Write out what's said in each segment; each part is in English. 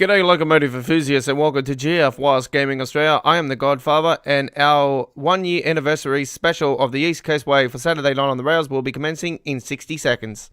G'day locomotive enthusiasts and welcome to GFY's Gaming Australia. I am the Godfather and our 1 year anniversary special of the East Coastway for Saturday night on the rails will be commencing in 60 seconds.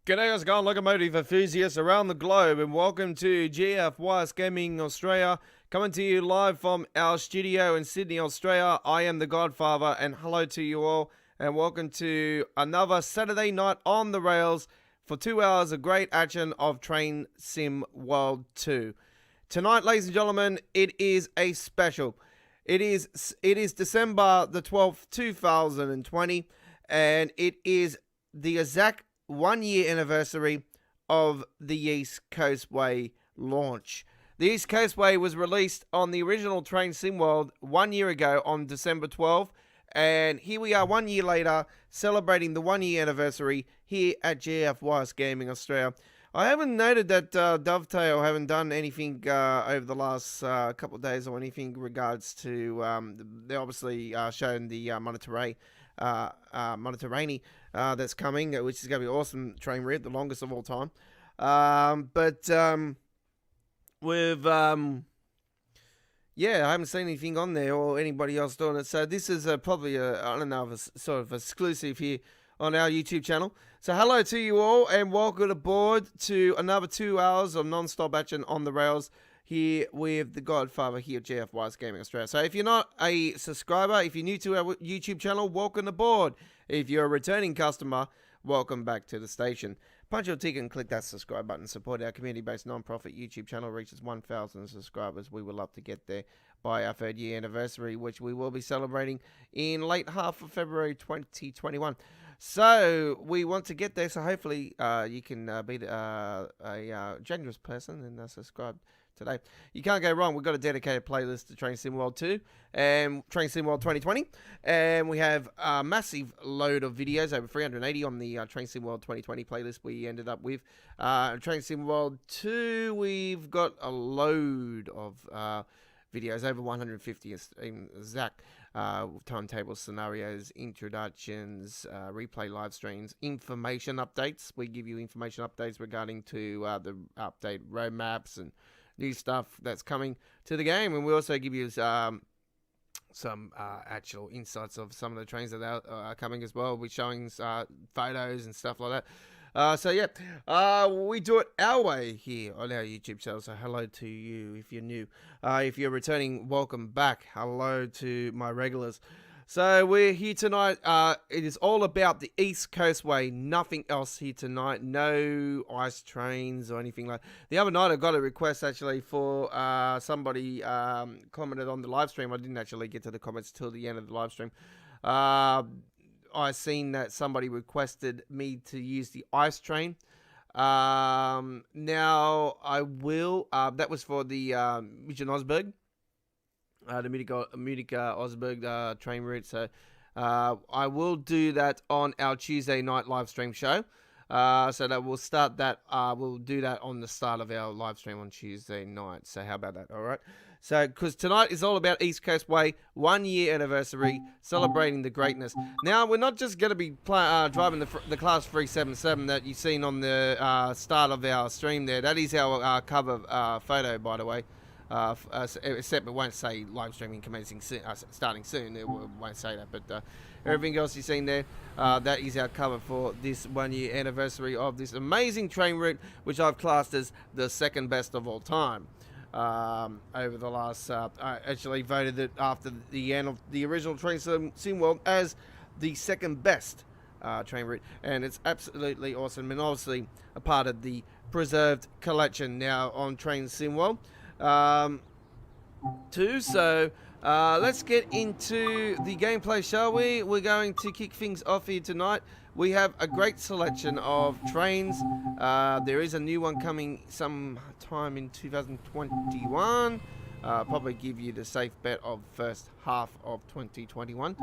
G'day, how's it going, locomotive enthusiasts around the globe, and welcome to GFY's Gaming Australia, coming to you live from our studio in Sydney, Australia. I am the Godfather, and hello to you all, and welcome to another Saturday night on the rails for 2 hours of great action of Train Sim World 2. Tonight, ladies and gentlemen, it is a special. It is December the 12th, 2020, and it is the exact 1 year anniversary of the East Coastway launch. The East Coastway was released on the original Train Sim World 1 year ago on December 12th, and here we are 1 year later celebrating the 1 year anniversary here at GFY's Gaming Australia. I haven't noted that Dovetail haven't done anything over the last couple of days or anything regards to, they obviously shown the Monterey that's coming, which is going to be an awesome train red, the longest of all time. Yeah, I haven't seen anything on there or anybody else doing it. So this is probably I don't know, sort of exclusive here on our YouTube channel. So hello to you all and welcome aboard to another 2 hours of non-stop action on the rails here with the Godfather here at GFY's Gaming Australia. So if you're not a subscriber, if you're new to our YouTube channel, welcome aboard. If you're a returning customer, welcome back to the station. Punch your ticket and click that subscribe button. Support our community-based non-profit YouTube channel. Reaches 1,000 subscribers. We would love to get there by our 3rd year anniversary, which we will be celebrating in late half of February 2021. So we want to get there. So hopefully you can be a generous person and subscribe today. You can't go wrong. We've got a dedicated playlist to Train Sim World 2 and Train Sim World 2020. And we have a massive load of videos, over 380 on the Train Sim World 2020 playlist we ended up with. Train Sim World 2, we've got a load of videos, over 150 exact timetable scenarios, introductions, replay live streams, information updates. We give you information updates regarding to the update roadmaps and new stuff that's coming to the game, and we also give you some actual insights of some of the trains that are coming as well. We're showing photos and stuff like that. We do it our way here on our YouTube channel. So hello to you if you're new. If you're returning, welcome back. Hello to my regulars. So we're here tonight. It is all about the East Coastway. Nothing else here tonight. No ice trains or anything like that. The other night I got a request actually for somebody commented on the live stream. I didn't actually get to the comments till the end of the live stream. I seen that somebody requested me to use the ice train. Now I will. That was for the Mission Osberg. The Munich Osberg train route. So I will do that on our Tuesday night live stream show. So that we'll start that. We'll do that on the start of our live stream on Tuesday night. So how about that? All right. So because tonight is all about East Coastway 1 year anniversary, celebrating the greatness. Now we're not just going to be driving the Class 377 that you've seen on the start of our stream there. That is our cover photo, by the way. Except it won't say live streaming commencing soon, starting soon. It won't say that, but everything else you've seen there, that is our cover for this 1 year anniversary of this amazing train route, which I've classed as the second best of all time. Over the last, I actually voted it after the end of the original Train Sim World as the second best train route, and it's absolutely awesome, and obviously a part of the preserved collection now on Train Sim World too. So let's get into the gameplay, shall we? We're going to kick things off here tonight. We have a great selection of trains. There is a new one coming sometime in 2021. Probably give you the safe bet of first half of 2021.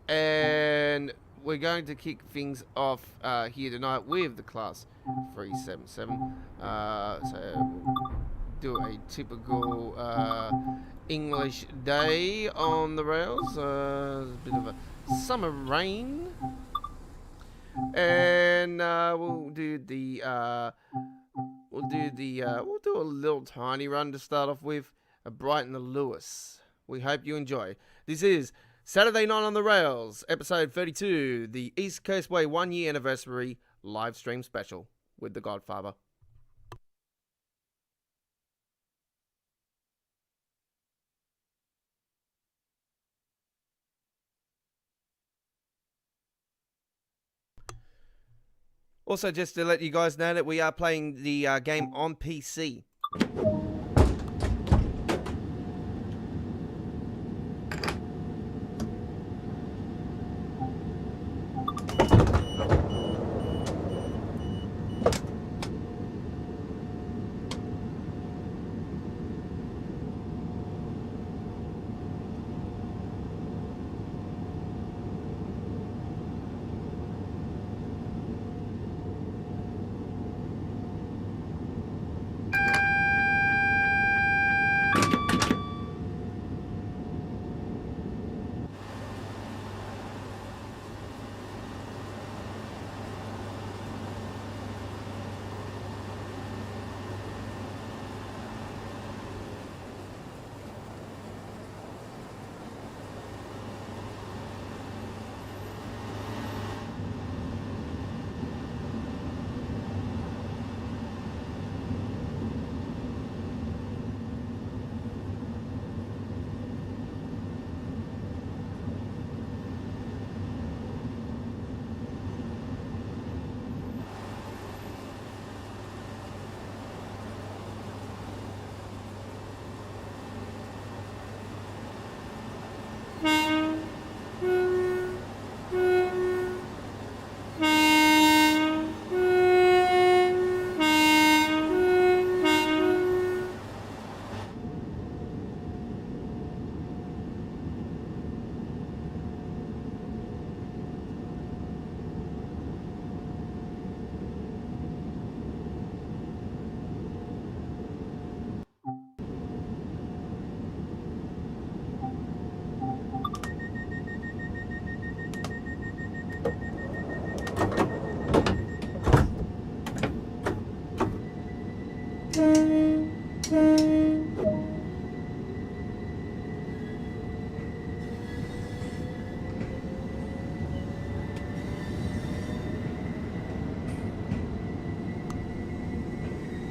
And we're going to kick things off here tonight with the Class 377. So do a typical English day on the rails. A bit of a summer rain, and we'll do a little tiny run to start off with, a Brighton to Lewis. We hope you enjoy. This is Saturday Night on the Rails, episode 32, the East Coastway 1 year anniversary live stream special with the Godfather. Also, just to let you guys know that we are playing the game on PC.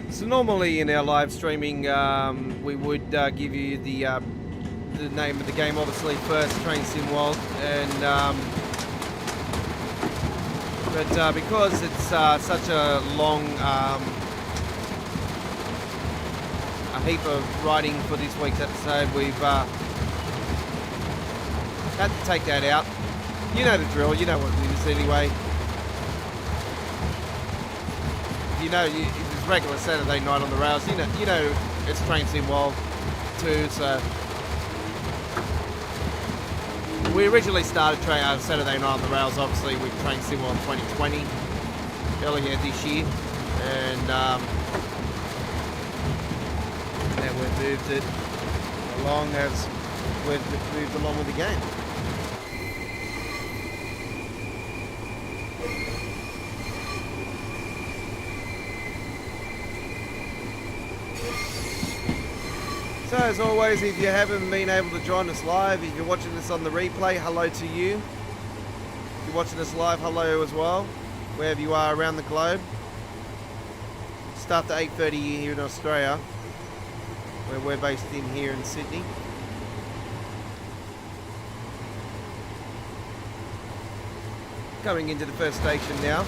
So normally in our live streaming, we would give you the name of the game, obviously first, Train Sim World, and but because it's such a long a heap of writing for this week's episode, we've had to take that out. You know the drill. You know what it is anyway. You know, it's regular Saturday Night on the Rails. You know it's Train Sim World too. So we originally started Saturday Night on the Rails, obviously, with Train Sim World 2020 earlier this year, and then we've moved it along as we've moved along with the game. So as always, if you haven't been able to join us live, if you're watching this on the replay, hello to you. If you're watching us live, hello as well, wherever you are around the globe. Start at 8:30 here in Australia, where we're based in here in Sydney. Coming into the first station now.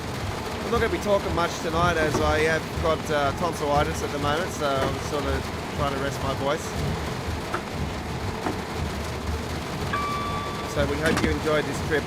I'm not going to be talking much tonight as I have got tonsillitis at the moment, so I'm sort of trying to rest my voice. So we hope you enjoyed this trip.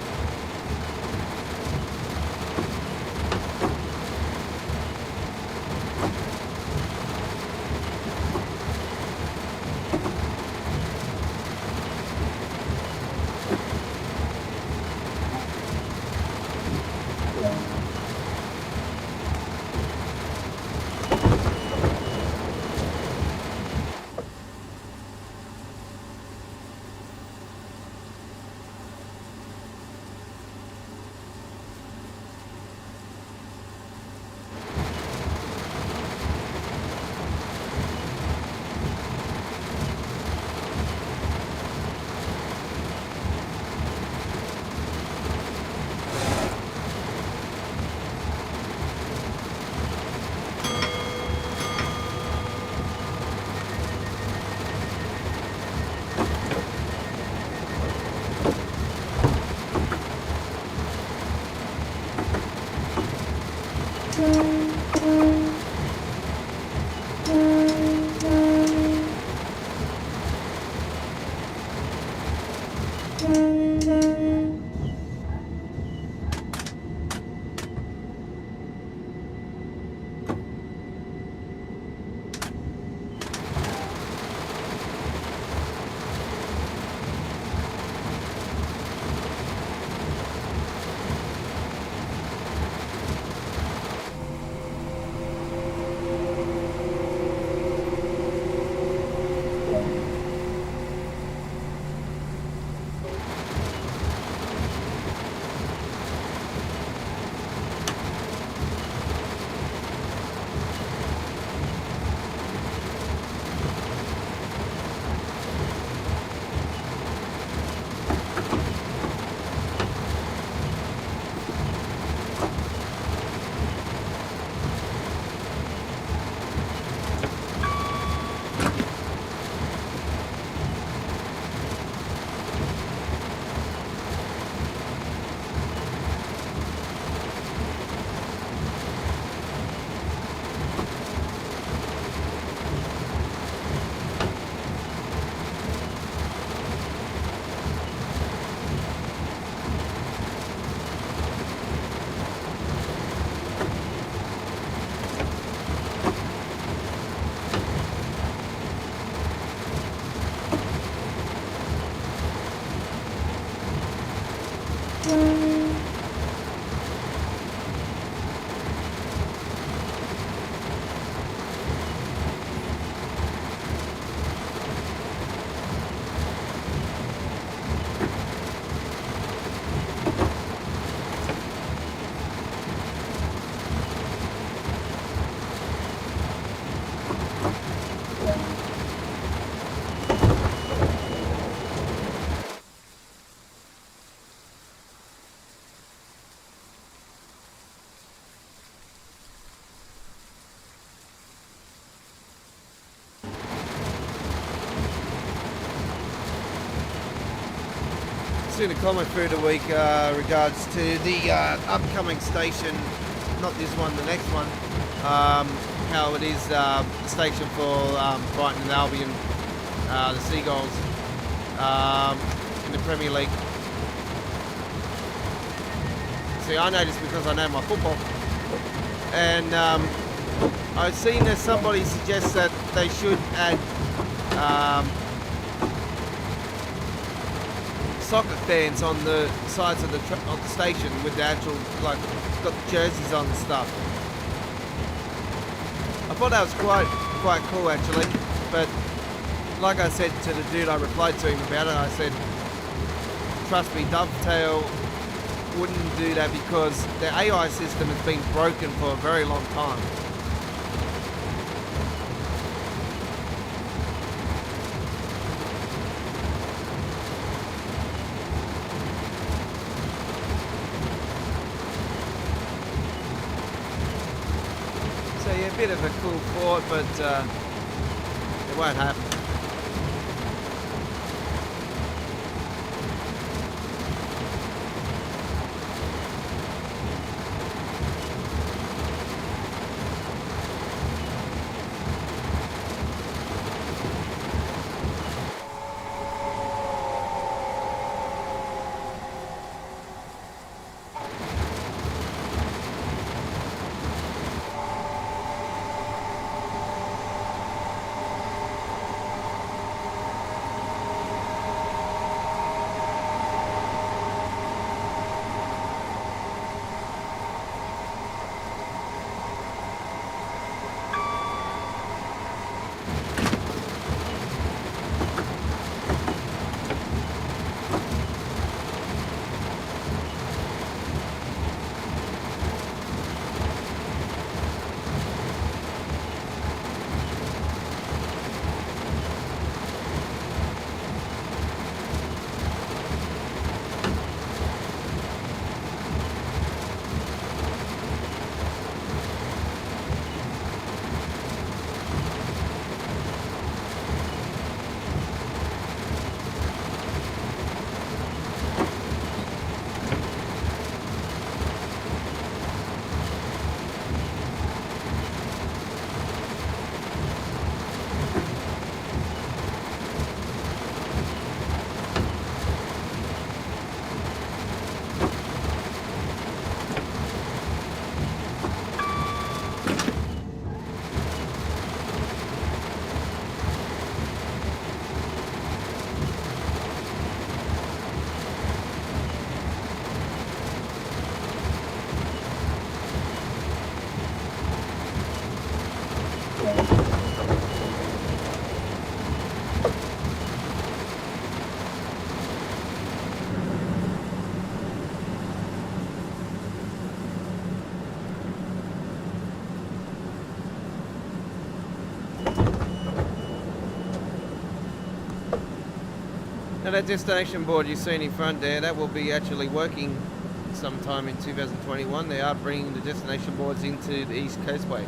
Seen a comment through the week regards to the upcoming station, not this one, the next one, how it is the station for Brighton and Albion, the Seagulls, in the Premier League. See, I know this because I know my football, and I've seen that somebody suggests that they should add soccer fans on the sides of the station with the actual, like, got the jerseys on and stuff. I thought that was quite cool actually, but like I said to the dude I replied to him about it, I said, trust me, Dovetail wouldn't do that because the AI system has been broken for a very long time. So yeah, a bit of a cool thought, but it won't happen. Now that destination board you've seen in front there, that will be actually working sometime in 2021. They are bringing the destination boards into the East Coastway.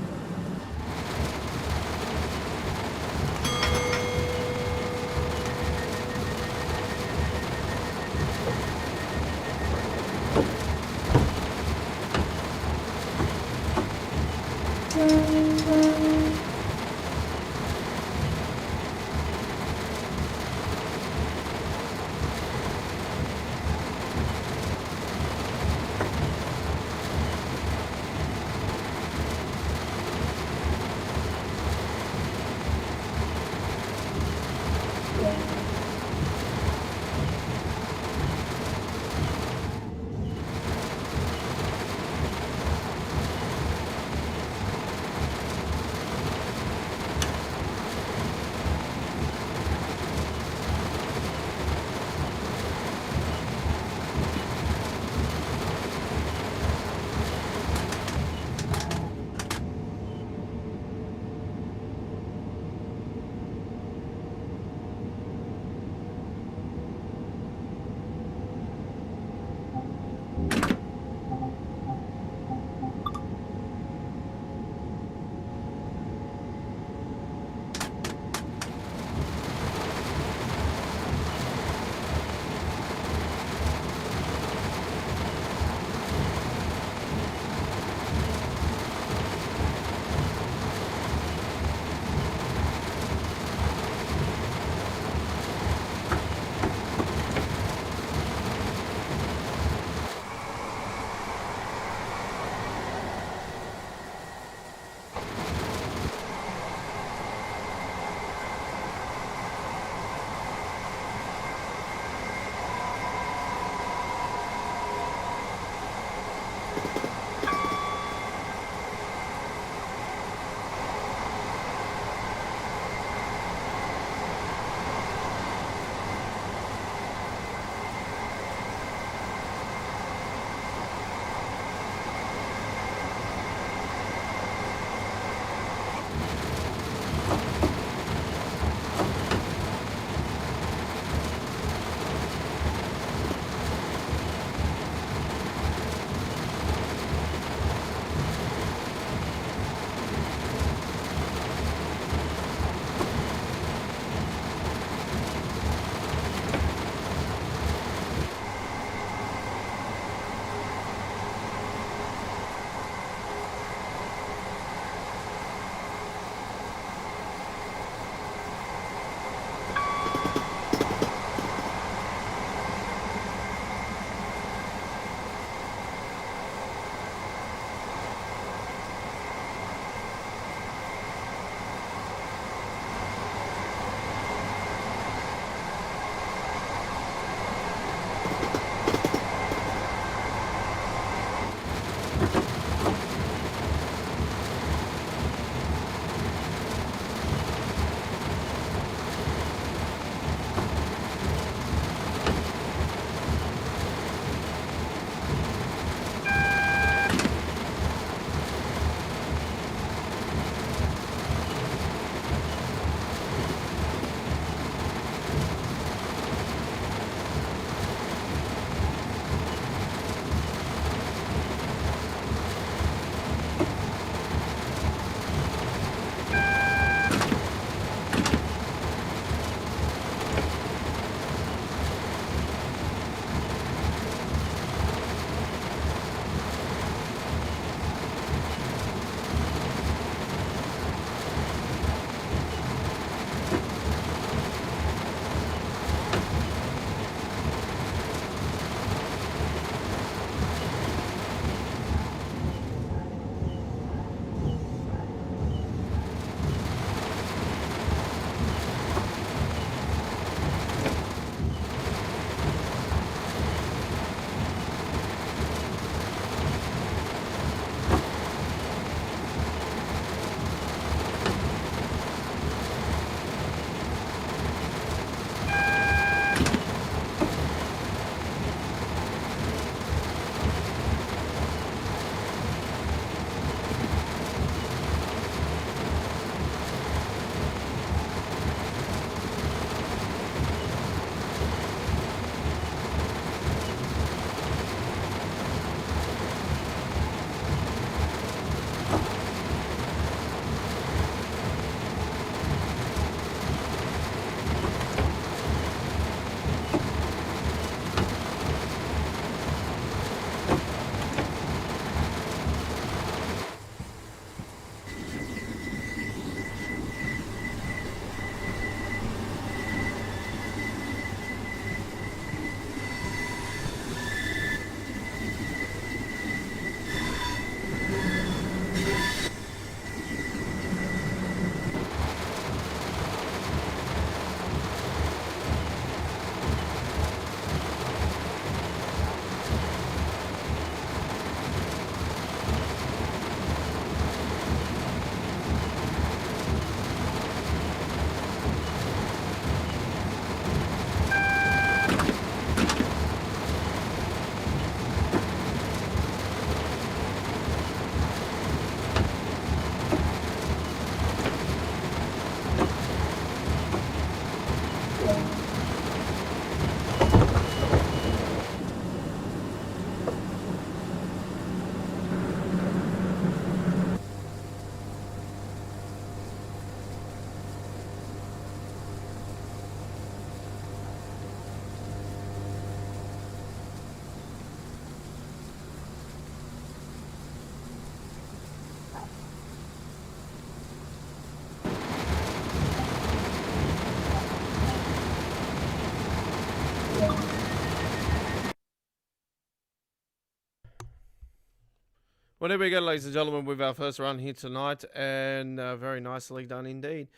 Well, there we go, ladies and gentlemen, with our first run here tonight, and very nicely done indeed.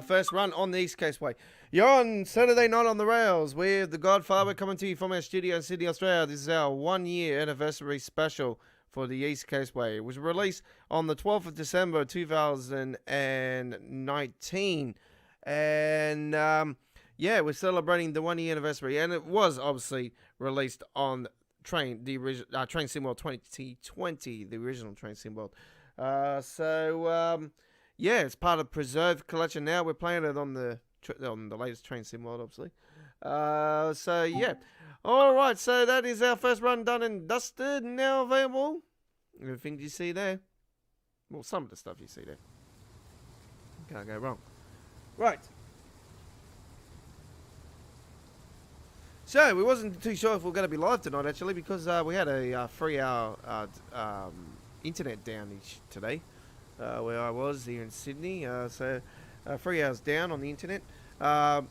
First run on the East Coastway. You're on Saturday night on the rails with the Godfather coming to you from our studio in Sydney, Australia. This is our 1 year anniversary special for the East Coastway. It was released on the 12th of December 2019, and we're celebrating the 1 year anniversary, and it was obviously released on the original Train Sim World 2020, the original Train Sim World. It's part of Preserved Collection now. We're playing it on the latest Train Sim World, obviously. All right. So that is our first run done and dusted. Now available. Everything you see there. Well, some of the stuff you see there. Can't go wrong. Right. So we wasn't too sure if we were going to be live tonight, actually, because we had a 3-hour internet down today, where I was here in Sydney. 3 hours down on the internet. But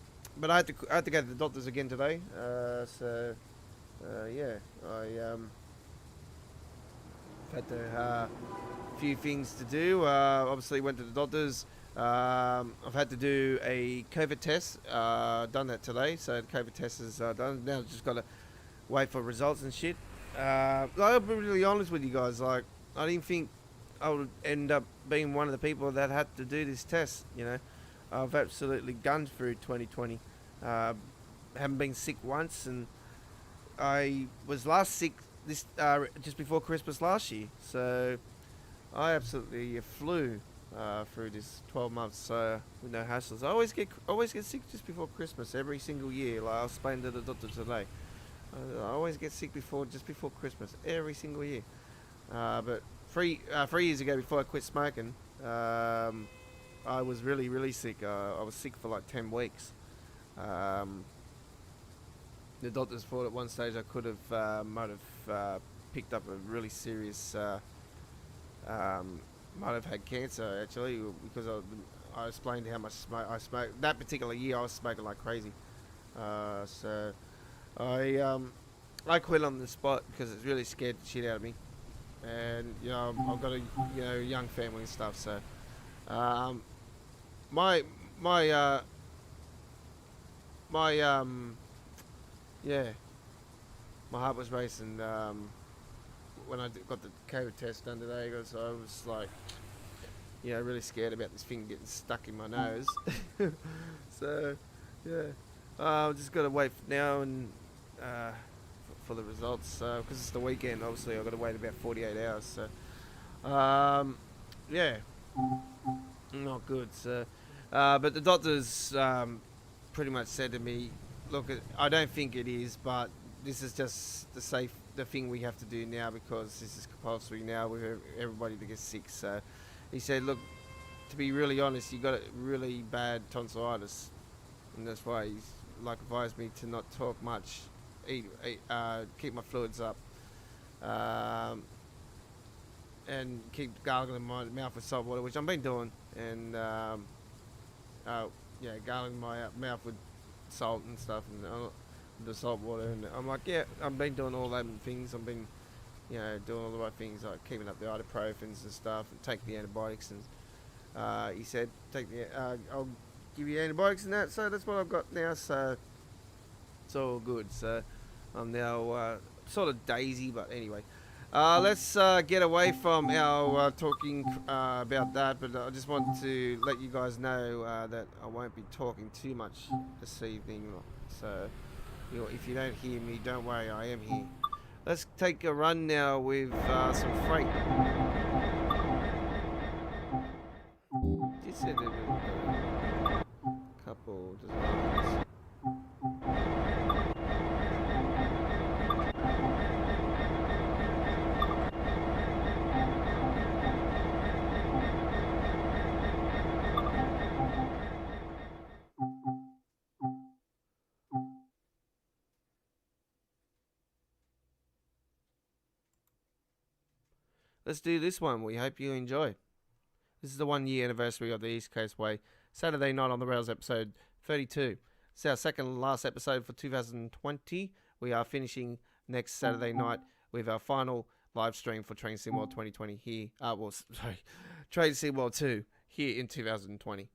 I had to go to the doctors again today. I had a few things to do. Obviously went to the doctors. I've had to do a COVID test. Done that today, so the COVID test is done. Now I've just got to wait for results and shit. I'll be really honest with you guys. Like, I didn't think I would end up being one of the people that had to do this test. You know, I've absolutely gunned through 2020. Haven't been sick once, and I was last sick this just before Christmas last year. So I absolutely flew through this 12 months with no hassles. I always get sick just before Christmas every single year. Like I was explaining to the doctor today, I always get sick just before Christmas every single year. But 3 years ago, before I quit smoking, I was really sick. I was sick for like 10 weeks. The doctors thought at one stage I could have might have picked up a really serious. Might have had cancer, actually, because I explained how much I smoked. That particular year I was smoking like crazy. So I quit on the spot because it really scared the shit out of me. And I've got a young family and stuff, so my heart was racing when I got the COVID test done today, because I was like, really scared about this thing getting stuck in my nose. So, I've just got to wait now and for the results, because it's the weekend. Obviously, I've got to wait about 48 hours. So, not good. So, but the doctors pretty much said to me, "Look, I don't think it is, but this is just the thing we have to do now, because this is compulsory now with everybody to get sick." So he said, "Look, to be really honest, you got really bad tonsillitis, and that's why he's advised me to not talk much, keep my fluids up, and keep gargling my mouth with salt water," which I've been doing, and gargling my mouth with salt and stuff, and the salt water. And I'm like, I've been doing all them things. I've been, doing all the right things, like keeping up the ibuprofens and stuff, and take the antibiotics. And he said, I'll give you antibiotics and that. So that's what I've got now. So it's all good. So I'm now sort of daisy, but anyway. Let's get away from our talking about that, but I just want to let you guys know that I won't be talking too much this evening. So if you don't hear me, don't worry, I am here. Let's take a run now with some freight. Just said a couple designs. Let's do this one. We hope you enjoy. This is the 1 year anniversary of the East Coastway. Saturday night on the rails, episode 32. It's our second and last episode for 2020. We are finishing next Saturday night with our final live stream for Train Sim World 2020 here. Sorry, Train Sim World 2 here in 2020.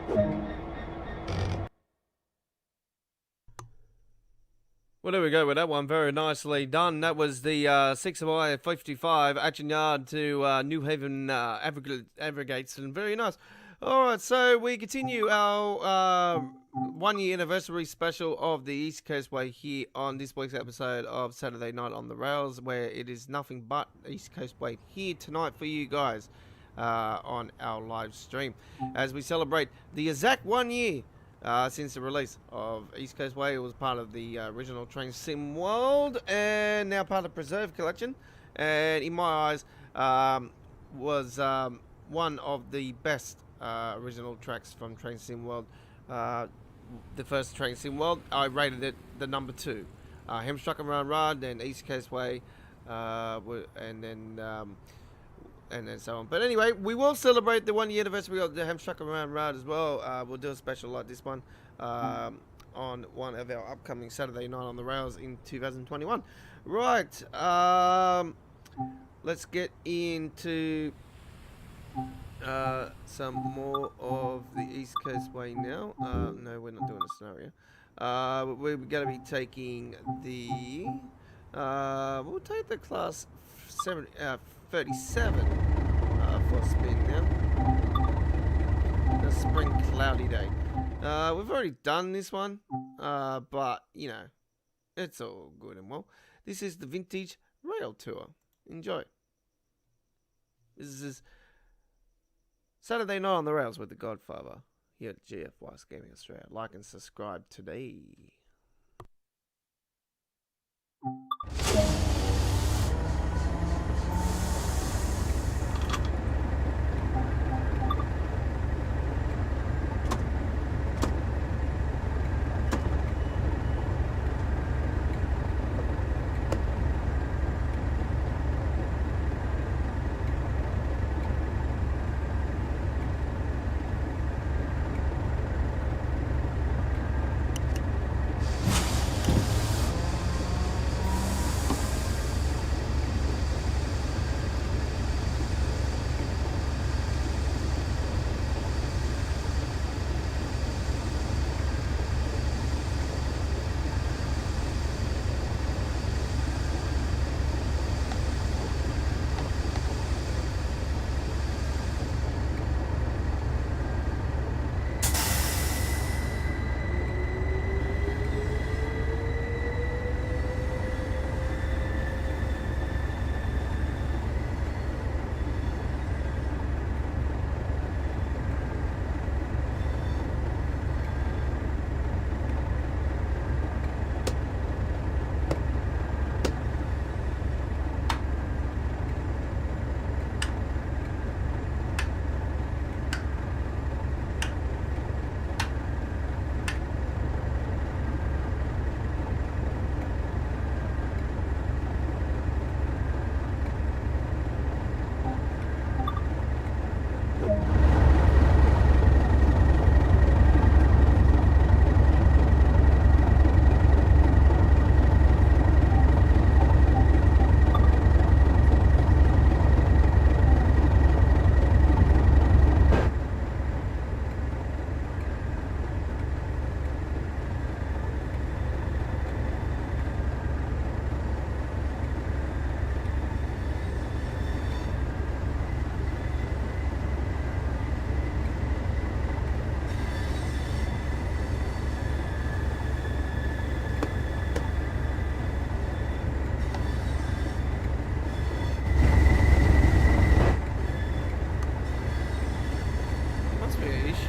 Well, there we go with that one. Very nicely done. That was the 6 of I-55 Action Yard to New Haven Aggregates, and very nice. All right, so we continue our 1 year anniversary special of the East Coastway here on this week's episode of Saturday Night on the Rails, where it is nothing but East Coastway here tonight for you guys on our live stream as we celebrate the exact 1 year since the release of East Coastway. It was part of the original Train Sim World and now part of Preserve Collection, and in my eyes was one of the best original tracks from Train Sim World. The first Train Sim World, I rated it the number 2. Hemstruck and Run Run, then East Coastway, and then so on. But anyway, we will celebrate the 1 year anniversary of the Hemstruck and Run Run as well. We'll do a special like this one on one of our upcoming Saturday Night on the Rails in 2021. Right, let's get into some more of the East Coastway now. No, we're not doing a scenario. We're going to be taking the we'll take the class 37 for a spin now. The spring cloudy day. We've already done this one, but you know, it's all good and well. This is the Vintage Rail Tour. Enjoy. This is Saturday Night on the Rails with the Godfather here at GFY's Gaming Australia. Like and subscribe today.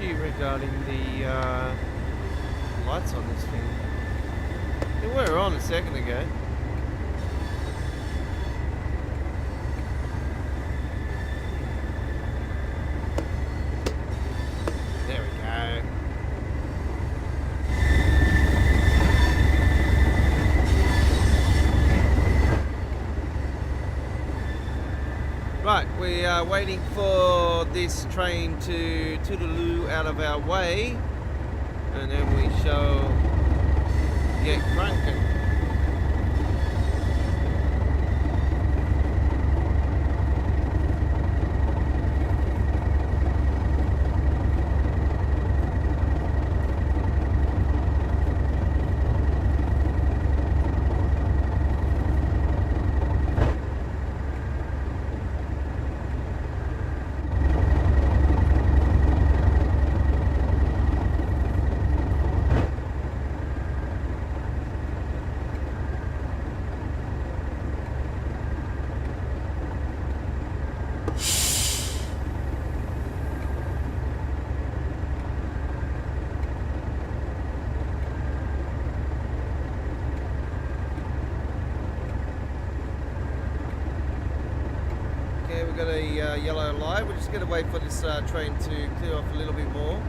Regarding the lights on this thing. They were on a second ago. There we go. Right, we are waiting for this train to toodaloo out of our way, and then we shall get cranking. yellow light. We're just going to wait for this train to clear off a little bit more.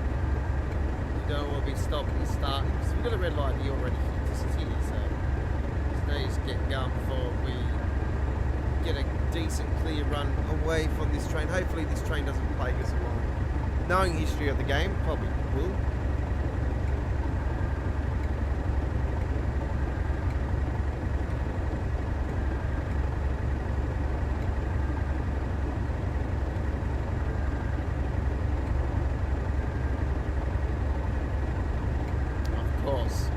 We don't want to be stopping and starting because we've got a red light here already. This is here, so let's just get going before we get a decent clear run away from this train. Hopefully this train doesn't plague us along. Knowing the history of the game, probably will. Of course.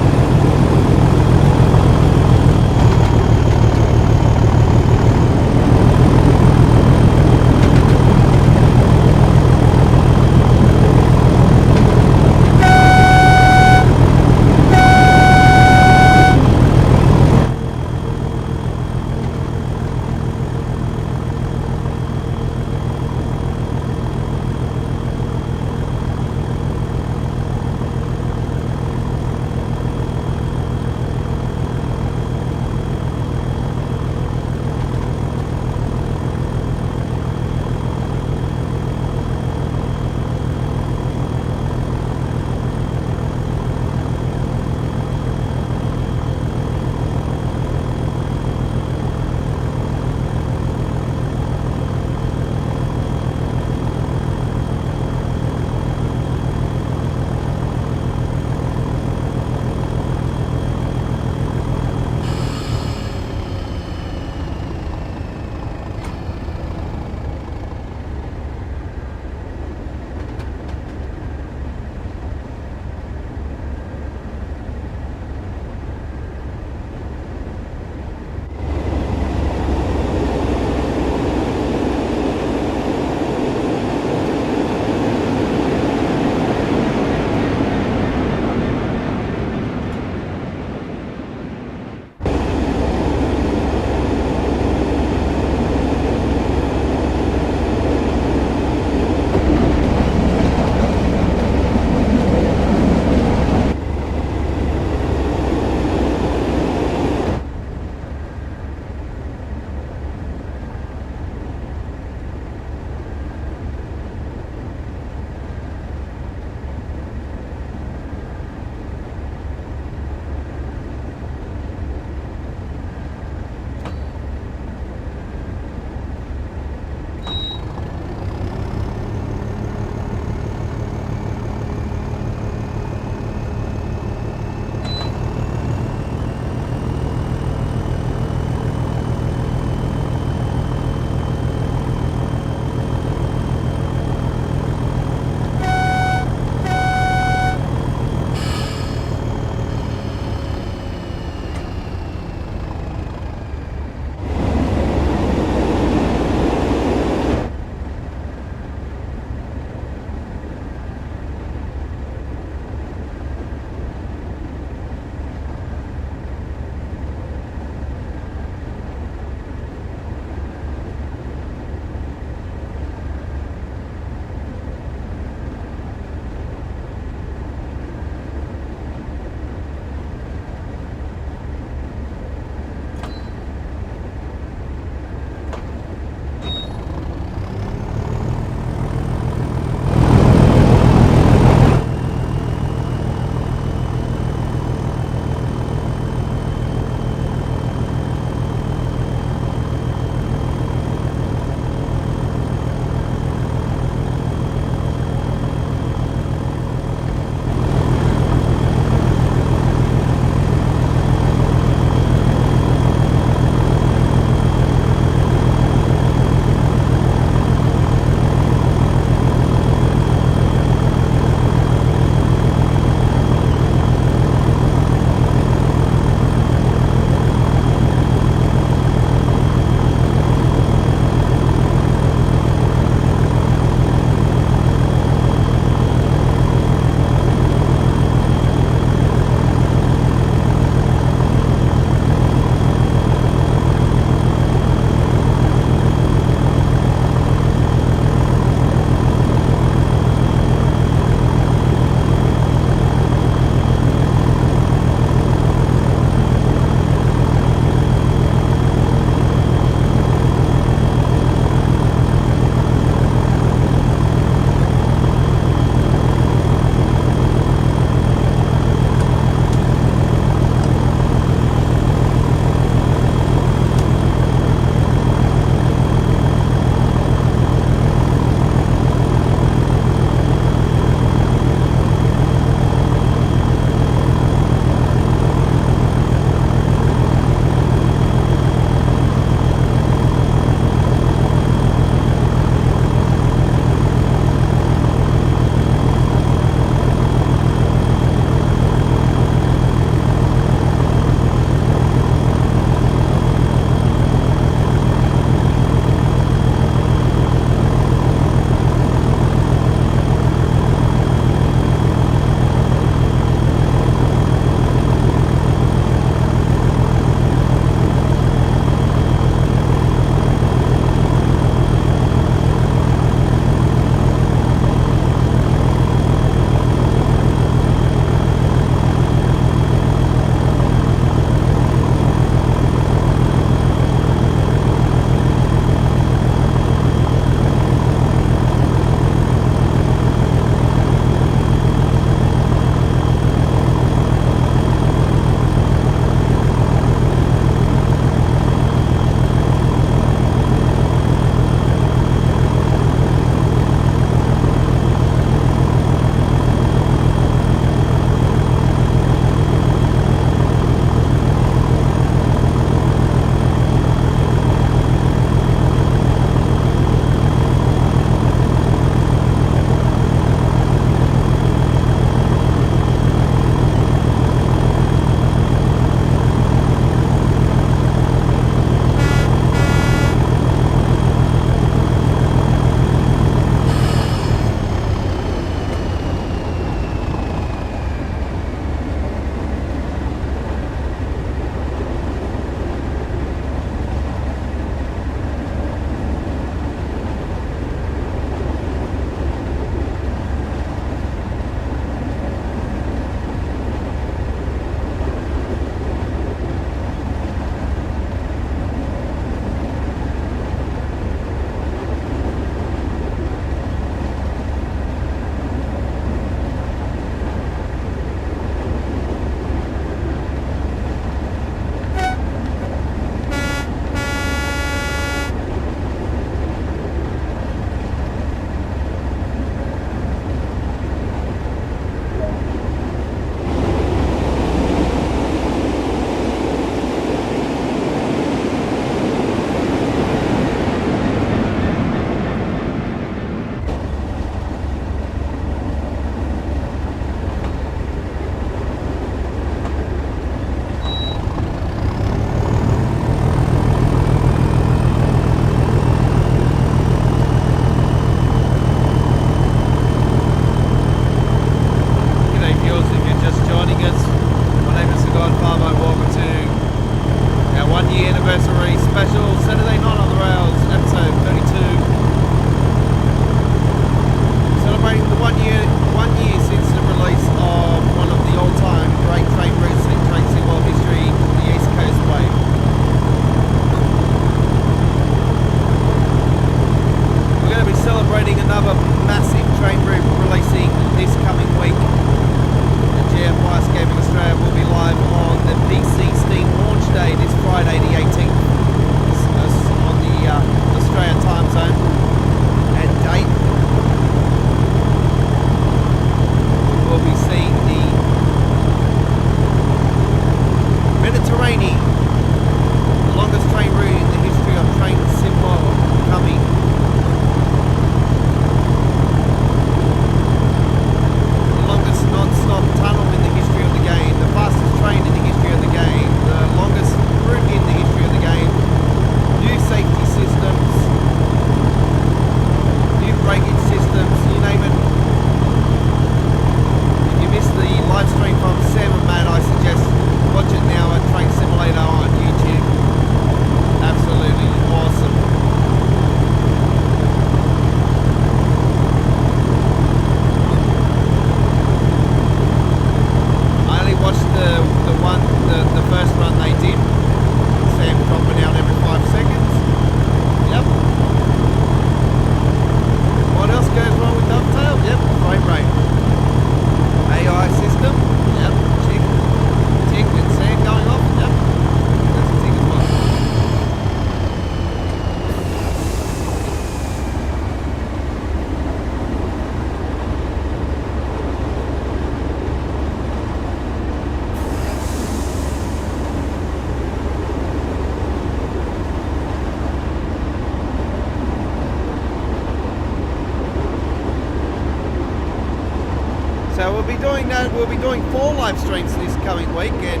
So we'll be doing that. We'll be doing 4 live streams this coming week, and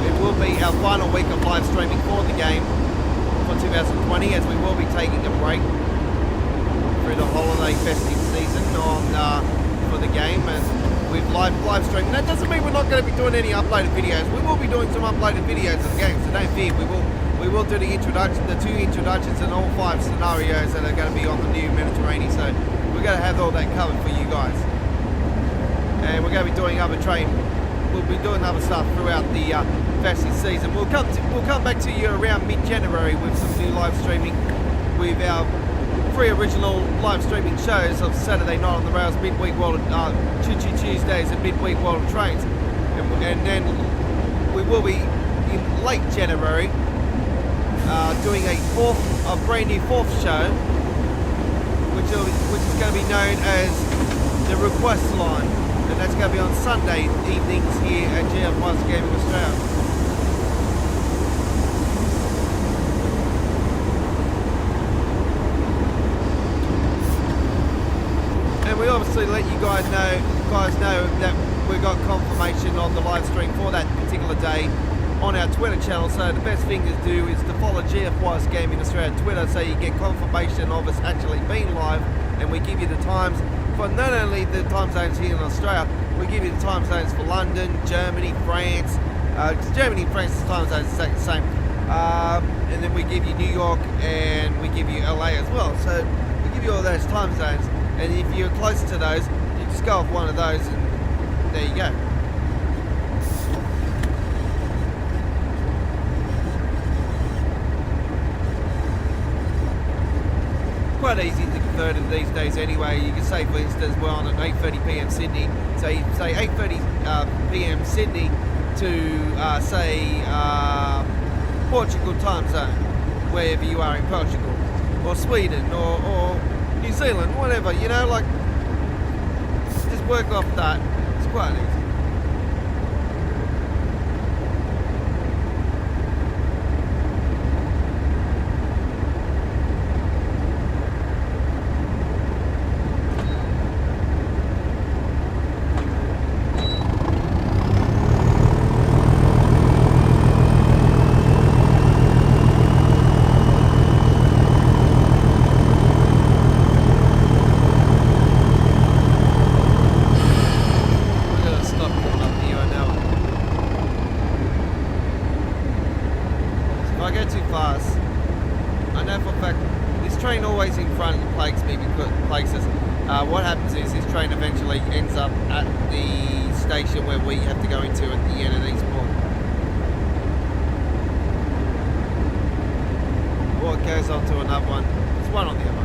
it will be our final week of live streaming for the game for 2020, as we will be taking a break through the holiday festive season for the game, and we've live streaming. That doesn't mean we're not going to be doing any uploaded videos. We will be doing some uploaded videos of the game, so don't fear. We will do the introduction, the 2 introductions, and all 5 scenarios that are going to be on the new Mediterranean. So we're going to have all that covered for you guys, and we're going to be doing other We'll be doing other stuff throughout the festive season. We'll come back to you around mid-January with some new live streaming with our 3 original live streaming shows of Saturday Night on the Rails, Midweek World, Choo Choo Tuesdays, and Midweek World of Trains, and then we will be in late January doing a brand new 4th show, which is going to be known as the Request Line, and that's going to be on Sunday evenings here at GF Gaming Australia. And we obviously let you guys know that we got confirmation of the live stream for that particular day on our Twitter channel. So the best thing to do is to follow GF Gaming Australia Twitter, so you get confirmation of us actually being live, and we give you the times for not only the time zones here in Australia, we give you the time zones for London, Germany, France. Germany and France's time zones are the same. And then we give you New York, and we give you LA as well. So we give you all those time zones, and if you're close to those, you just go off one of those, and there you go. Quite easy to convert it these days anyway. You can say, for instance, we're on at 8:30 p.m. Sydney, so you say 8:30 p.m. Sydney to say Portugal time zone, wherever you are in Portugal, or Sweden, or New Zealand, whatever, you know, like, just work off that. It's quite easy. What happens is this train eventually ends up at the station where we have to go into at the end of Eastbourne. Or it goes on to another one. It's one on the other.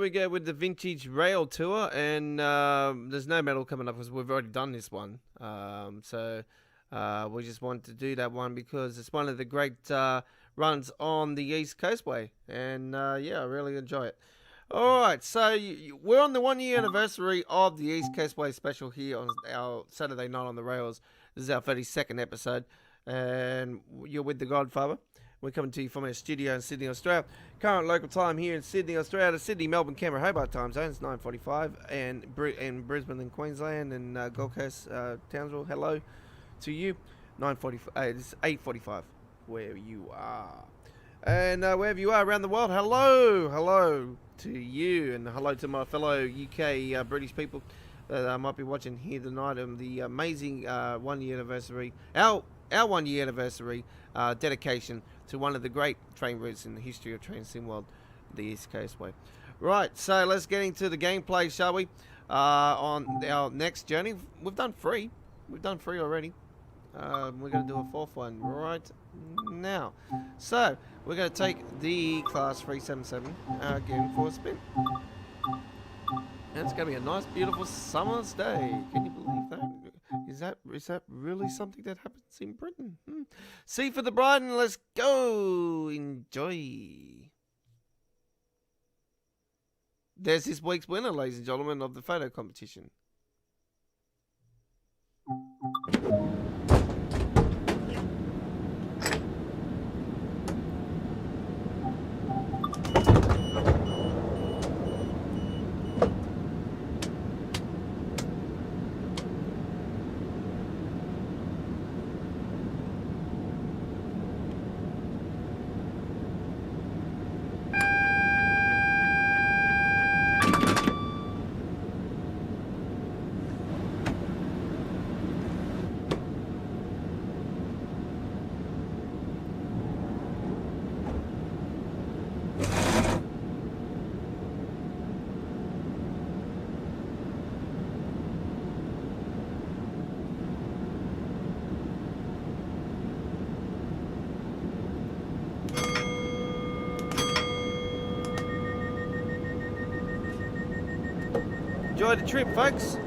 we go with the Vintage Rail Tour, and there's no medal coming up because we've already done this one. So we just wanted to do that one because it's one of the great runs on the East Coastway, and yeah, I really enjoy it. All right, so we're on the 1 year anniversary of the East Coastway special here on our Saturday Night on the Rails. This is our 32nd episode, and you're with the Godfather. We're coming to you from our studio in Sydney, Australia. Current local time here in Sydney, Australia, the Sydney, Melbourne, Canberra, Hobart time zones, 9:45, and in Brisbane and Queensland and Gold Coast, Townsville. Hello to you. 9:45. It's 8:45 where you are, and wherever you are around the world, hello to you, and hello to my fellow UK British people that might be watching here tonight on the amazing 1 year anniversary, our 1 year anniversary dedication to one of the great train routes in the history of Train World, the East Coastway. Right, so let's get into the gameplay, shall we? On our next journey, we've done 3. We've done 3 already. We're going to do a 4th one right now. So we're going to take the Class 377 again for a spin. And it's going to be a nice, beautiful summer's day. Can you believe that? Is that really something that happens in Britain? C for the bride, and let's go. Enjoy. There's this week's winner, ladies and gentlemen, of the photo competition. Enjoy the trip, folks.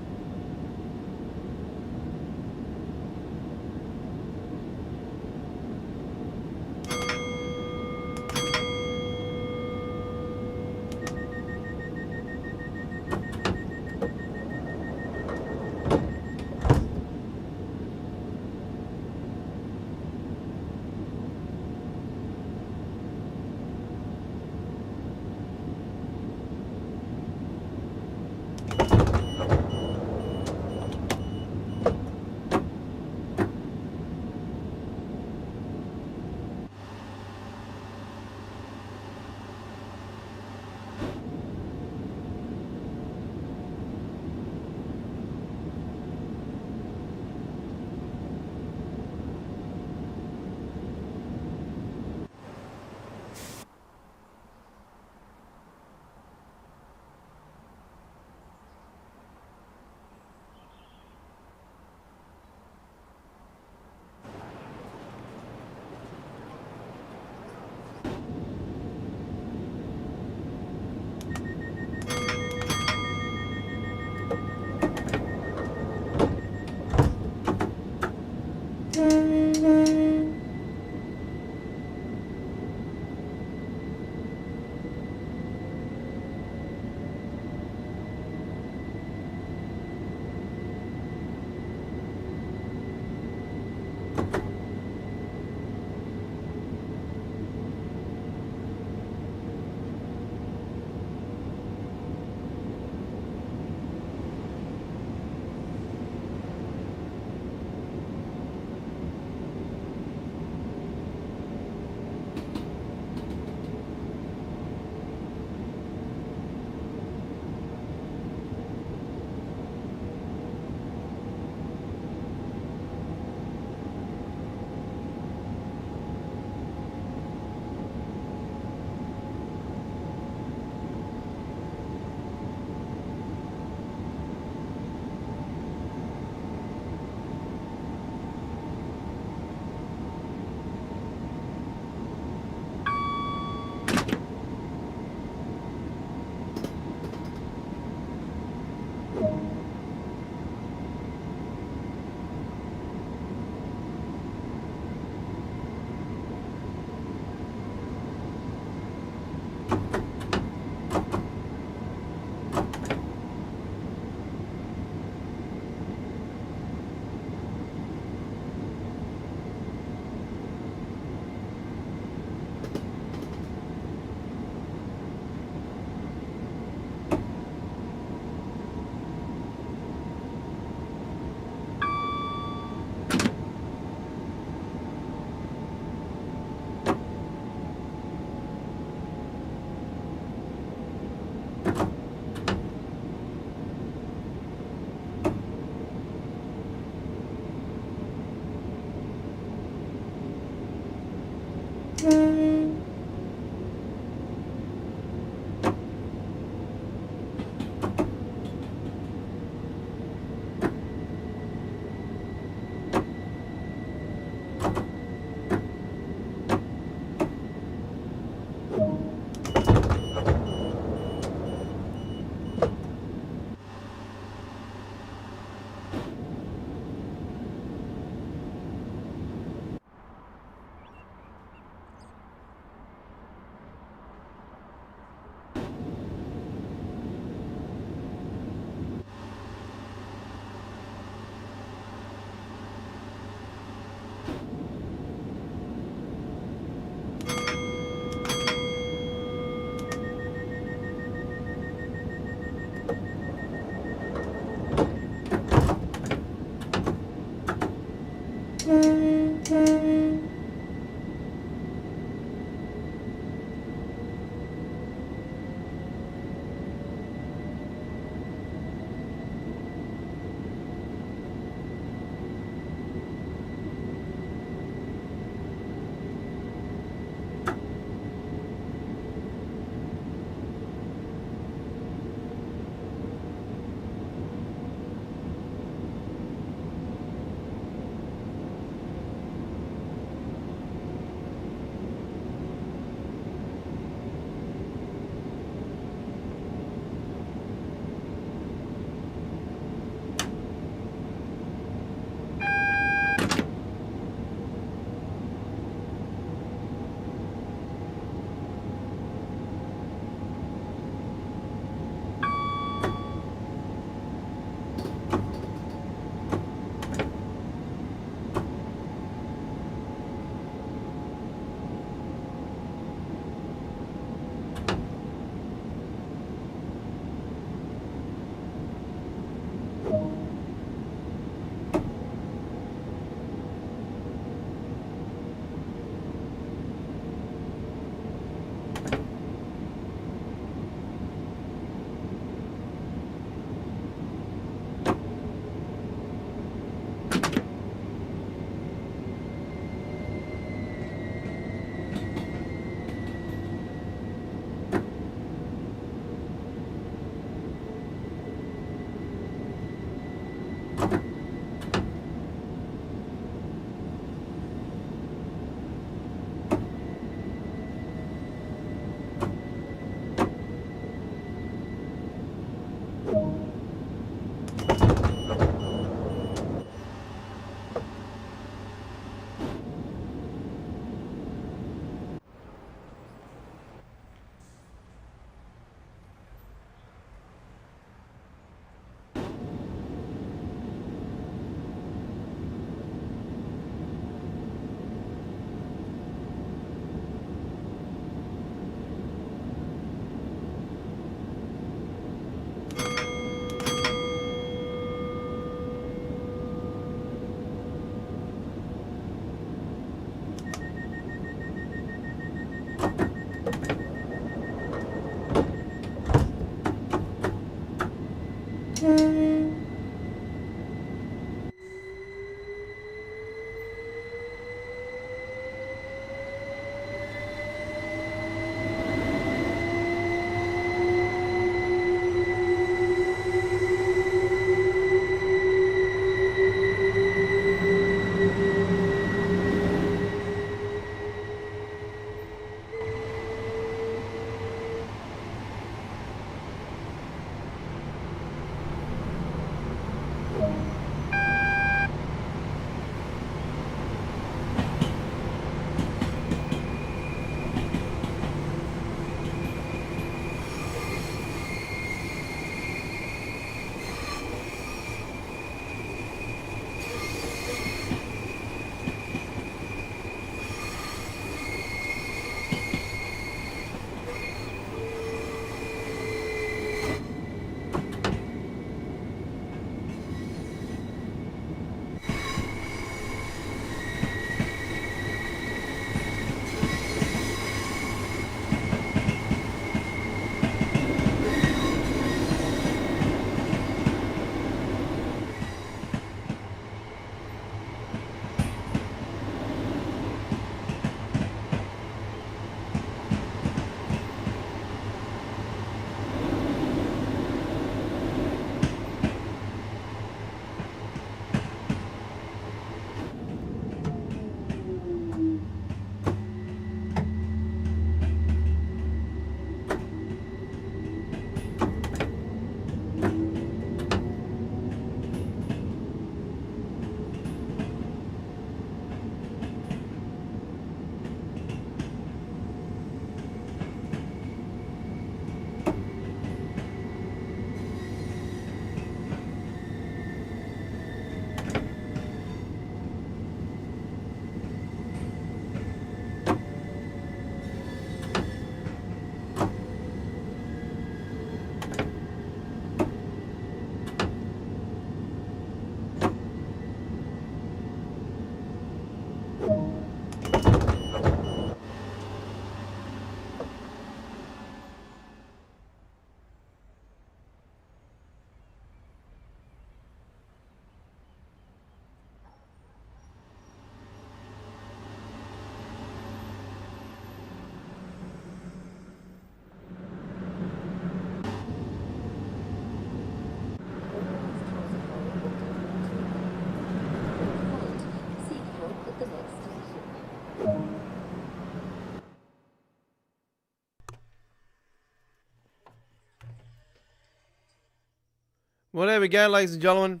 Well, there we go, ladies and gentlemen.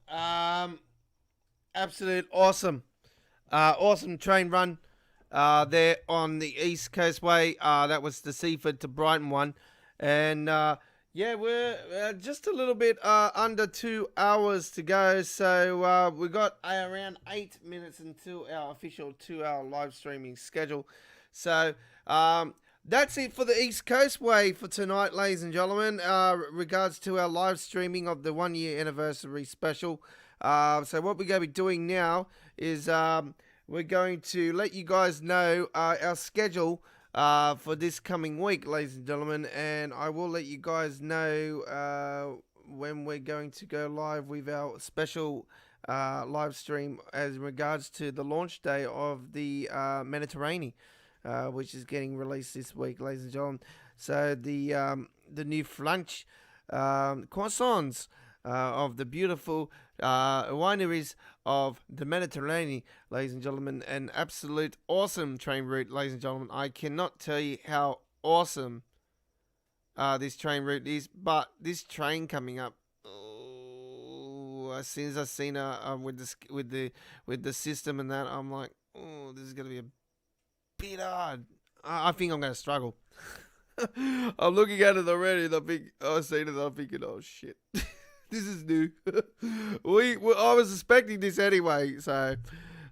Um, Absolute awesome, awesome train run. There on the East Coastway. That was the Seaford to Brighton one, and yeah, we're just a little bit under 2 hours to go. So we got around 8 minutes until our official 2 hour live streaming schedule. So that's it for the East Coastway for tonight, ladies and gentlemen. Regards to our live streaming of the 1 year anniversary special. So what we're going to be doing now is we're going to let you guys know our schedule for this coming week, ladies and gentlemen, and I will let you guys know when we're going to go live with our special live stream as regards to the launch day of the Mediterranean, which is getting released this week, ladies and gentlemen. So the new French croissants of the beautiful wineries of the Mediterranean, ladies and gentlemen. An absolute awesome train route, ladies and gentlemen. I cannot tell you how awesome this train route is, but this train coming up. Oh, as soon as I seen her with the system and that, I'm like, oh, this is gonna be a bit hard. I think I'm gonna struggle. I'm looking at it already, and I seen it, I'm thinking, oh shit. This is new. I was expecting this anyway, so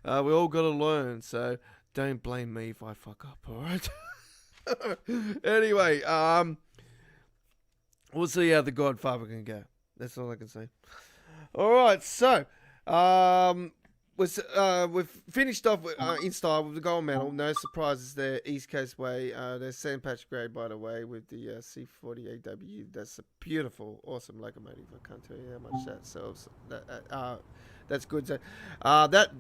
we all got to learn. So don't blame me if I fuck up, all right? Anyway, we'll see how the Godfather can go. That's all I can say. All right, so we've finished off in style with the gold medal. No surprises there. East Coast Way. There's St. Patrick's Grade, by the way, with the C48W. That's a beautiful, awesome locomotive. I can't tell you how much that sells. That's good. So, that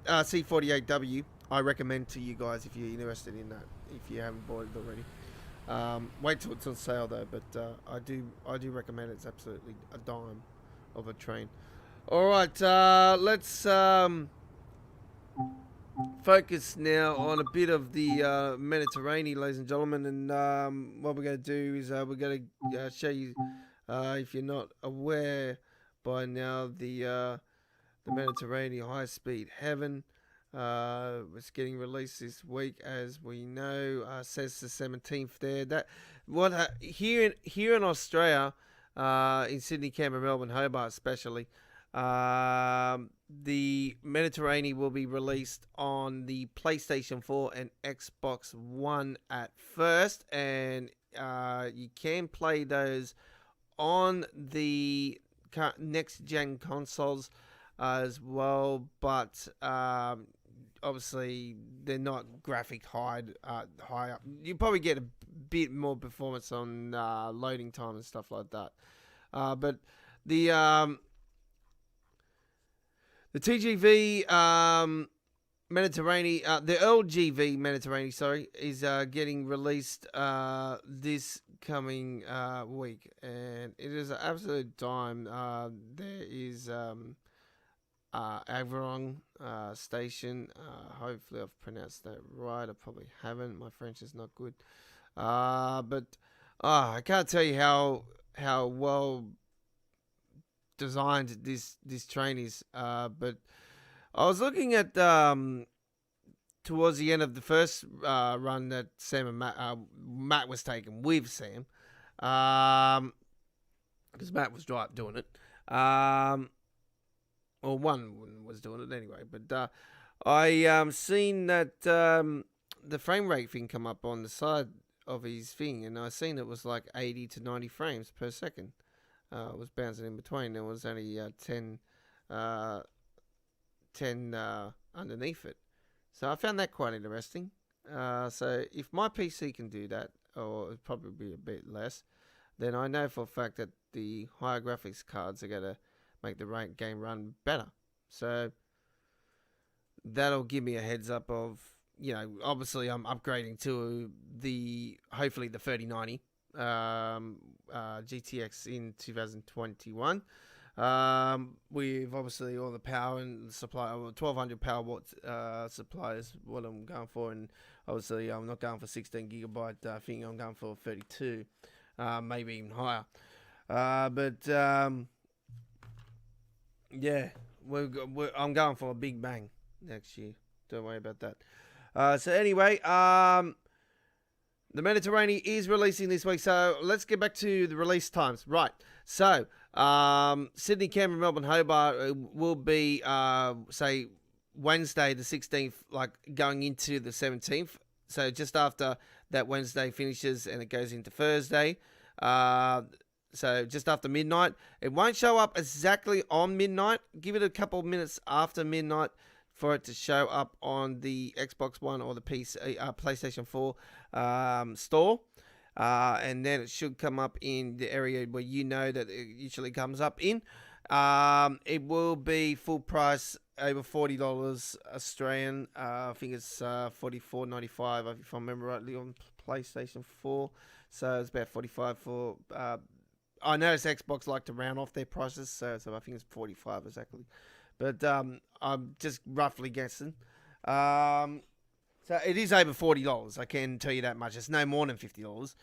C48W, I recommend to you guys if you're interested in that. If you haven't bought it already, wait till it's on sale though. But I do recommend it. It's absolutely a dime of a train. All right, let's focus now on a bit of the Mediterranean, ladies and gentlemen. And what we're going to do is we're going to show you, if you're not aware by now, the Mediterranean high-speed heaven. It's getting released this week, as we know. Says the 17th there. That here in Australia, in Sydney, Canberra, Melbourne, Hobart, especially. The Mediterranean will be released on the PlayStation 4 and Xbox One at first, and you can play those on the next gen consoles as well, but obviously they're not graphic high up. You probably get a bit more performance on loading time and stuff like that, but the TGV Mediterranean, the LGV Mediterranean, sorry, is getting released this coming week, and it is an absolute dime. There is Avron station. Hopefully, I've pronounced that right. I probably haven't. My French is not good, but I can't tell you how well designed this train is, but I was looking at towards the end of the first run that Sam and Matt was taking with Sam, because Matt was doing it, or one was doing it anyway. But I seen that the frame rate thing come up on the side of his thing, and I seen it was like 80 to 90 frames per second. It was bouncing in between. There was only 10 underneath it. So I found that quite interesting. So if my PC can do that, or it'd probably be a bit less, then I know for a fact that the higher graphics cards are going to make the game run better. So that'll give me a heads up of, obviously I'm upgrading to hopefully the 3090. GTX in 2021 with obviously all the power and supply, 1200 power watt supply is what I'm going for, and obviously I'm not going for 16 gigabyte thing. I'm going for 32, maybe even higher. Yeah, I'm going for a big bang next year. Don't worry about that. So anyway, the Mediterranean is releasing this week. So let's get back to the release times. Right. So Sydney, Canberra, Melbourne, Hobart will be say Wednesday the 16th, like going into the 17th. So just after that Wednesday finishes and it goes into Thursday. So just after midnight. It won't show up exactly on midnight. Give it a couple of minutes after midnight for it to show up on the Xbox One or the PC, PlayStation 4 store. And then it should come up in the area where you know that it usually comes up in. It will be full price, over $40 Australian. I think it's $44.95 if I remember rightly on PlayStation 4. So it's about $45 for. I notice Xbox like to round off their prices, so I think it's $45 exactly. But I'm just roughly guessing. So it is over $40. I can tell you that much. It's no more than $50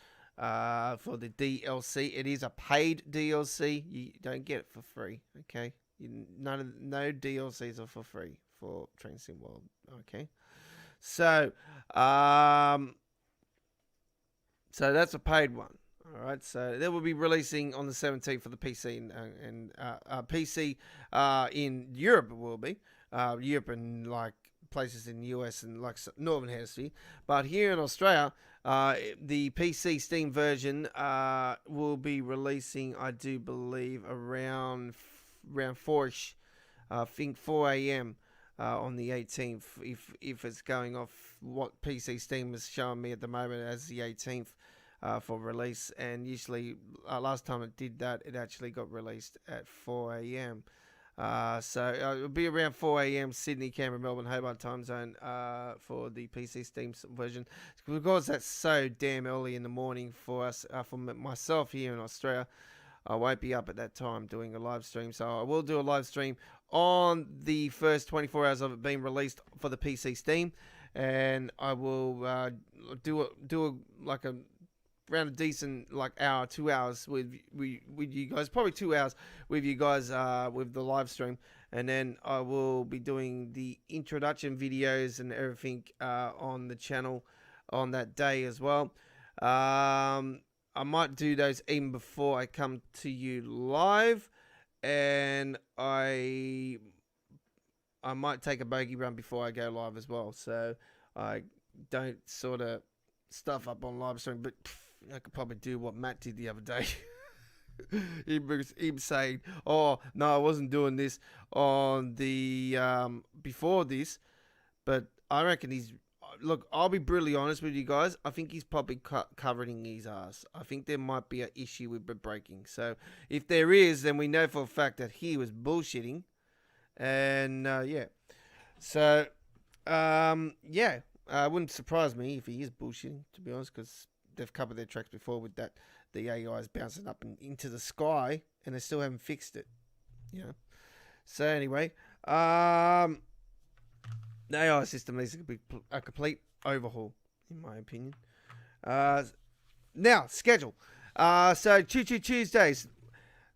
for the DLC. It is a paid DLC. You don't get it for free. Okay, no DLCs are for free for Train Sim World. Okay, so so that's a paid one. All right, so they will be releasing on the 17th for the PC and PC in Europe. It will be Europe and like places in the US and like Northern Hemisphere. But here in Australia, the PC Steam version will be releasing, I do believe, around 4ish. I think 4 a.m. On the 18th. If it's going off what PC Steam is showing me at the moment as the 18th. For release, and usually last time it did that, it actually got released at 4 a.m. So it'll be around 4 a.m. Sydney, Canberra, Melbourne, Hobart time zone for the PC Steam version, because that's so damn early in the morning for us. For myself here in Australia, I won't be up at that time doing a live stream, so I will do a live stream on the first 24 hours of it being released for the PC Steam, and I will do like a around a decent like hour, 2 hours with you guys, probably 2 hours with you guys with the live stream, and then I will be doing the introduction videos and everything on the channel on that day as well. I might do those even before I come to you live, and I might take a bogey run before I go live as well, so I don't sort of stuff up on live stream, but I could probably do what Matt did the other day. him saying, "Oh no, I wasn't doing this on the before this," but I reckon he's. Look, I'll be brutally honest with you guys. I think he's probably covering his ass. I think there might be an issue with breaking. So if there is, then we know for a fact that he was bullshitting, and yeah. So yeah. It wouldn't surprise me if he is bullshitting, to be honest, because they've covered their tracks before with that. The AI is bouncing up and into the sky, and they still haven't fixed it. You know. So anyway, the AI system needs to be a complete overhaul, in my opinion. Now schedule. So Choo Choo Tuesdays.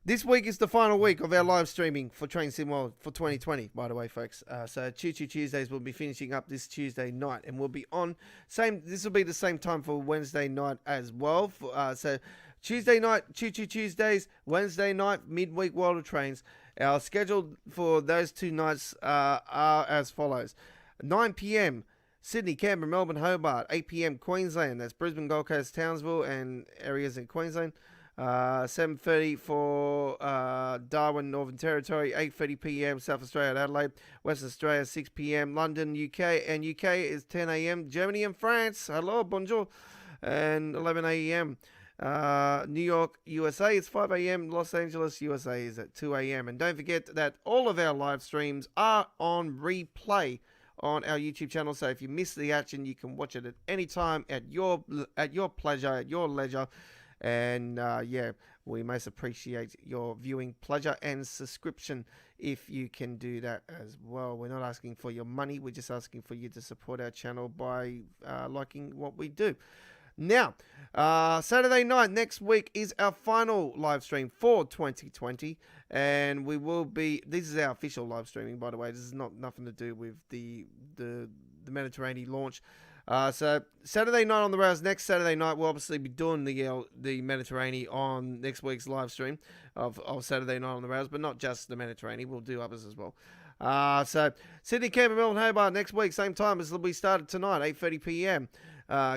This week is the final week of our live streaming for Train Sim World for 2020, by the way, folks. So Choo Choo Tuesdays will be finishing up this Tuesday night, and we'll be on this will be the same time for Wednesday night as well. So Tuesday night, Choo Choo Tuesdays, Wednesday night, midweek World of Trains. Our schedule for those two nights are as follows: 9 p.m. Sydney, Canberra, Melbourne, Hobart. 8 p.m. Queensland. That's Brisbane, Gold Coast, Townsville, and areas in Queensland. 7:30 for Darwin, Northern Territory. 8:30 p.m. South Australia, Adelaide. West Australia, 6 p.m. London, UK, and UK is 10 a.m. Germany and France, hello, bonjour, and 11 a.m. New York, USA is 5 a.m. Los Angeles, USA is at 2 a.m. And don't forget that all of our live streams are on replay on our YouTube channel. So if you miss the action, you can watch it at any time at your pleasure, at your leisure. And yeah, we most appreciate your viewing pleasure and subscription if you can do that as well. We're not asking for your money, we're just asking for you to support our channel by liking what we do. Now, Saturday night next week is our final live stream for 2020, and we will be. This is our official live streaming, by the way. This is nothing to do with the Mediterranean launch. So Saturday night on the rails. Next Saturday night, we'll obviously be doing the Mediterranean on next week's live stream of Saturday night on the rails, but not just the Mediterranean. We'll do others as well. So Sydney, Canberra, Melbourne, Hobart next week, same time as we started tonight, 8:30 p.m.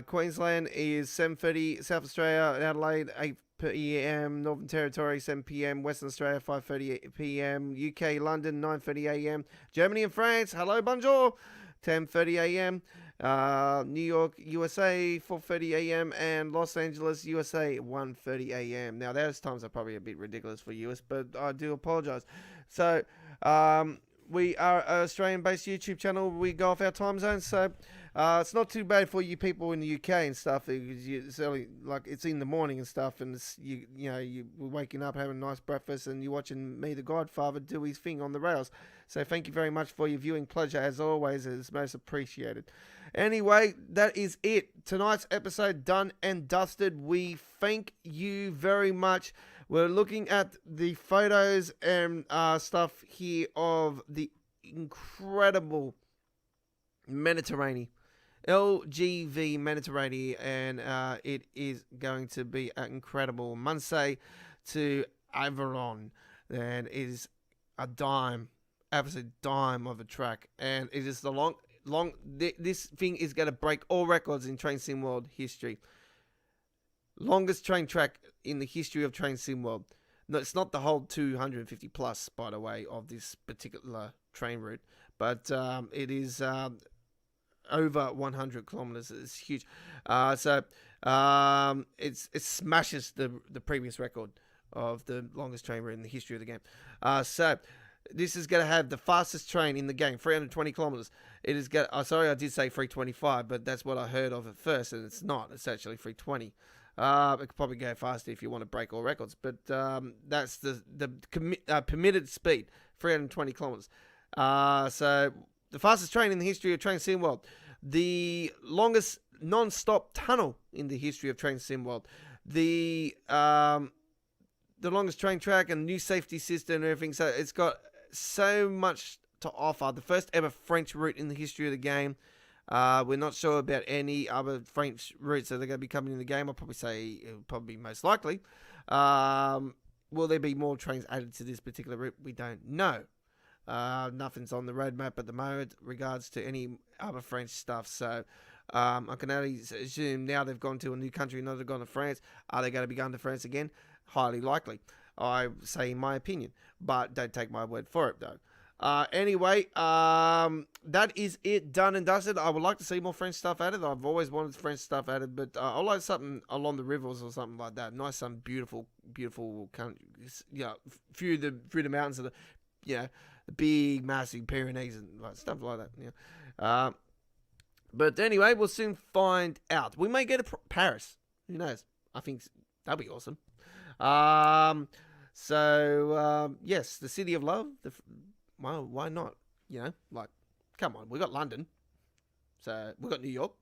Queensland is 7:30, South Australia, Adelaide 8 p.m, Northern Territory 7 p.m, Western Australia 5:30 p.m, UK London 9:30 a.m, Germany and France, hello bonjour, 10:30 a.m, New York USA 4:30 a.m, and Los Angeles USA 1:30 a.m. Now those times are probably a bit ridiculous for US, but I do apologise. So we are an Australian-based YouTube channel. We go off our time zones, so it's not too bad for you people in the UK and stuff. It's early, like it's in the morning and stuff, and it's, you're waking up, having a nice breakfast, and you're watching me, the Godfather, do his thing on the rails. So thank you very much for your viewing pleasure, as always. It's most appreciated. Anyway, that is it. Tonight's episode done and dusted. We thank you very much. We're looking at the photos and stuff here of the incredible Mediterranean, LGV Mediterranean, and it is going to be an incredible Munsey to Aveyron, and it is a dime, absolute dime of a track, and it is the this thing is going to break all records in Train Sim World history. Longest train track in the history of Train Sim World. No, it's not the whole 250 plus, by the way, of this particular train route, but it is over 100 kilometers. It's huge. So it smashes the previous record of the longest train route in the history of the game. So this is going to have the fastest train in the game, 320 kilometers. It is going. Sorry, I did say 325, but that's what I heard of at first, and it's not. It's actually 320. It could probably go faster if you want to break all records, but that's the permitted speed, 320 kilometers. So the fastest train in the history of Train Sim World, the longest non-stop tunnel in the history of Train Sim World, the longest train track and new safety system and everything. So it's got so much to offer. The first ever French route in the history of the game. We're not sure about any other French routes that are going to be coming in the game. I'll probably say it will probably be most likely. Will there be more trains added to this particular route? We don't know. Nothing's on the roadmap at the moment regards to any other French stuff. So I can only assume now they've gone to a new country, not they've gone to France. Are they going to be going to France again? Highly likely, I say in my opinion. But don't take my word for it, though. Anyway, that is it, done and dusted. I would like to see more French stuff added. I've always wanted French stuff added, but I like something along the rivers or something like that. Nice, some beautiful country, through the mountains of the big, massive Pyrenees and stuff like that. But anyway, we'll soon find out. We may get to Paris. Who knows? I think that'd be awesome. Yes, the city of love. Well, why not? Come on, we got London. So we got New York.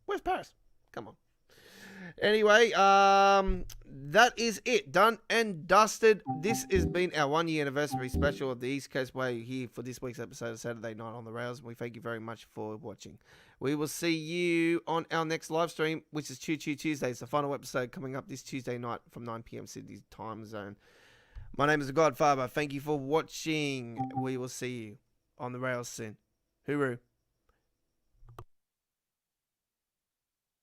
Where's Paris? Come on. Anyway, that is it. Done and dusted. This has been our 1 year anniversary special of the East Coastway here for this week's episode of Saturday Night on the Rails. We thank you very much for watching. We will see you on our next live stream, which is Choo Choo Tuesday. It's the final episode coming up this Tuesday night from 9 p.m. Sydney time zone. My name is the Godfather. Thank you for watching. We will see you on the rails soon. Hooroo.